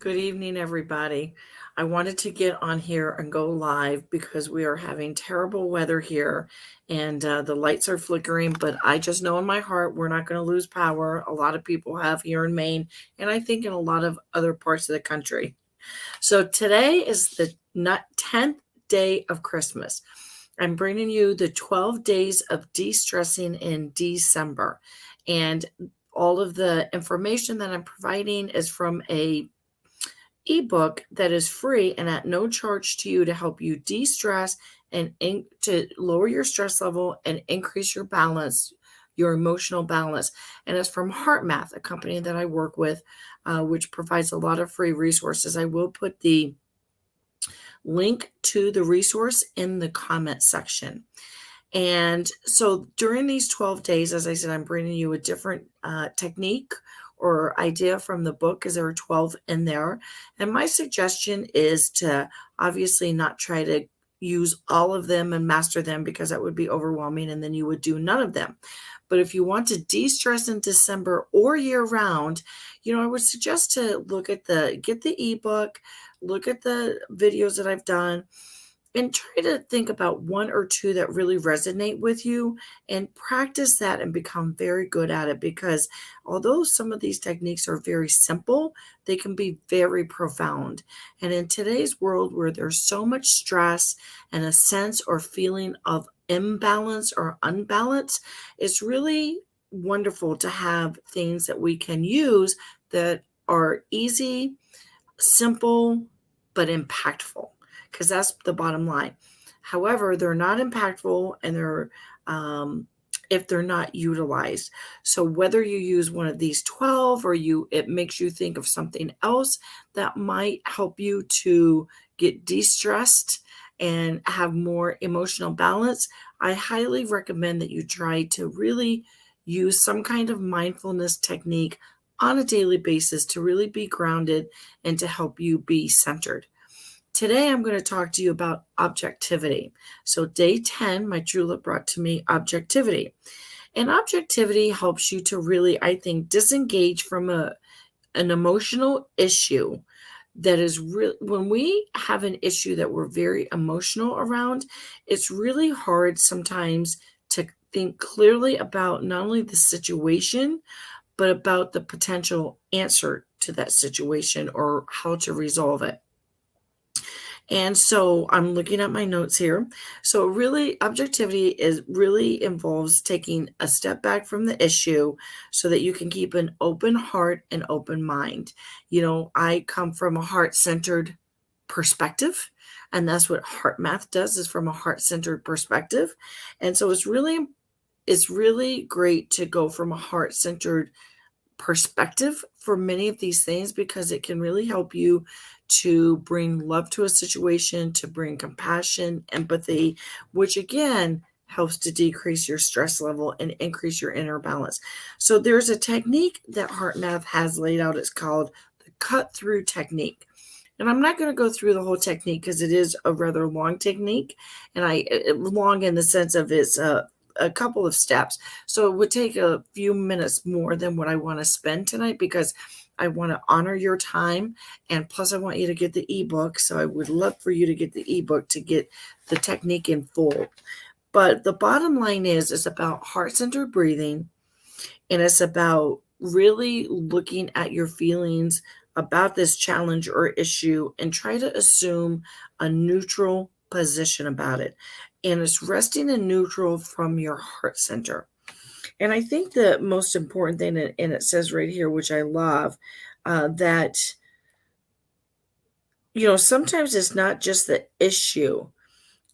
Good evening, everybody. I wanted to get on here and go live because we are having terrible weather here and the lights are flickering. But I just know in my heart we're not going to lose power. A lot of people have here in Maine, and I think in a lot of other parts of the country. So today is the 10th day of Christmas. I'm bringing you the 12 days of de-stressing in December. And all of the information that I'm providing is from a ebook that is free and at no charge to you to help you de-stress and to lower your stress level and increase your balance, your emotional balance. And it's from Heart Math, a company that I work with, which provides a lot of free resources. I will put the link to the resource in the comment section. And so during these 12 days, as I said, I'm bringing you a different technique or idea from the book, because there are 12 in there. And my suggestion is to obviously not try to use all of them and master them, because that would be overwhelming and then you would do none of them. But if you want to de-stress in December or year round, I would suggest to get the ebook, look at the videos that I've done, and try to think about one or two that really resonate with you and practice that and become very good at it. Because although some of these techniques are very simple, they can be very profound. And in today's world where there's so much stress and a sense or feeling of imbalance or unbalance, it's really wonderful to have things that we can use that are easy, simple, but impactful, because that's the bottom line. However, they're not impactful and if they're not utilized. So whether you use one of these 12 or it makes you think of something else that might help you to get de-stressed and have more emotional balance, I highly recommend that you try to really use some kind of mindfulness technique on a daily basis to really be grounded and to help you be centered. Today, I'm going to talk to you about objectivity. So day 10, my julep brought to me objectivity. And objectivity helps you to really, I think, disengage from an emotional issue that is real. When we have an issue that we're very emotional around, it's really hard sometimes to think clearly about not only the situation, but about the potential answer to that situation or how to resolve it. And so I'm looking at my notes here. So really, objectivity really involves taking a step back from the issue so that you can keep an open heart and open mind. I come from a heart-centered perspective, and that's what Heart Math does, is from a heart-centered perspective. And so it's really great to go from a heart-centered perspective for many of these things, because it can really help you to bring love to a situation, to bring compassion, empathy, which again helps to decrease your stress level and increase your inner balance. So there's a technique that Heart Math has laid out. It's called the cut through technique. And I'm not going to go through the whole technique because it is a rather long technique, and long in the sense of it's a couple of steps. So it would take a few minutes more than what I want to spend tonight, because I want to honor your time. And plus I want you to get the ebook. So I would love for you to get the ebook to get the technique in full. But the bottom line is, it's about heart-centered breathing. And it's about really looking at your feelings about this challenge or issue and try to assume a neutral position about it. And it's resting in neutral from your heart center. And I think the most important thing, and it says right here, which I love, that, sometimes it's not just the issue,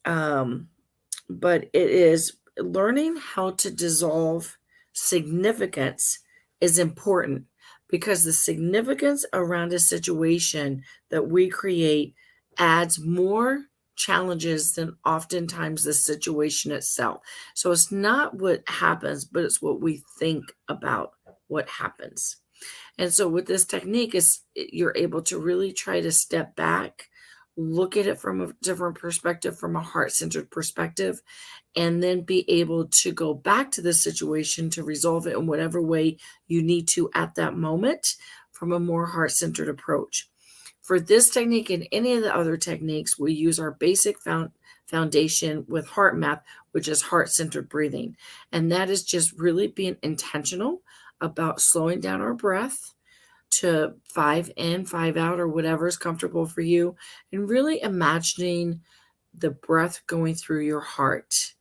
but it is learning how to dissolve significance is important, because the significance around a situation that we create adds more challenges than oftentimes the situation itself. So it's not what happens, but it's what we think about what happens. And so with this technique, you're able to really try to step back, look at it from a different perspective, from a heart-centered perspective, and then be able to go back to the situation to resolve it in whatever way you need to at that moment from a more heart-centered approach. For this technique and any of the other techniques, we use our basic foundation with heart math, which is heart-centered breathing. And that is just really being intentional about slowing down our breath to 5 in, 5 out, or whatever is comfortable for you, and really imagining the breath going through your heart.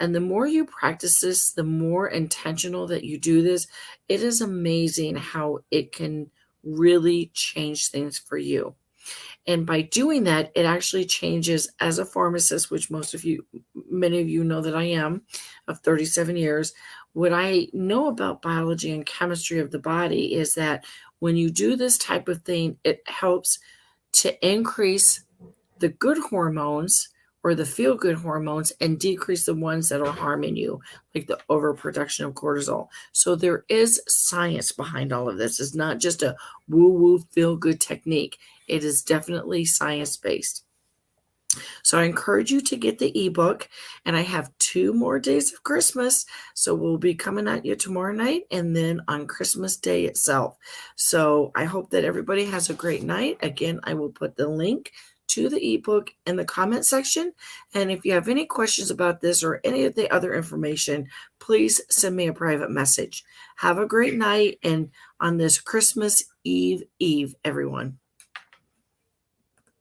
And the more you practice this, the more intentional that you do this, it is amazing how it can really change things for you. And by doing that, it actually changes as a pharmacist, which many of you know that I am, of 37 years. What I know about biology and chemistry of the body is that when you do this type of thing, it helps to increase the good hormones or the feel-good hormones and decrease the ones that are harming you, like the overproduction of cortisol. So there is science behind all of this. It's not just a woo-woo feel-good technique. It is definitely science-based. So I encourage you to get the ebook, and I have 2 more days of Christmas. So we'll be coming at you tomorrow night and then on Christmas Day itself. So I hope that everybody has a great night. Again, I will put the link to the ebook in the comment section. And if you have any questions about this or any of the other information, please send me a private message. Have a great night, and on this Christmas Eve, everyone.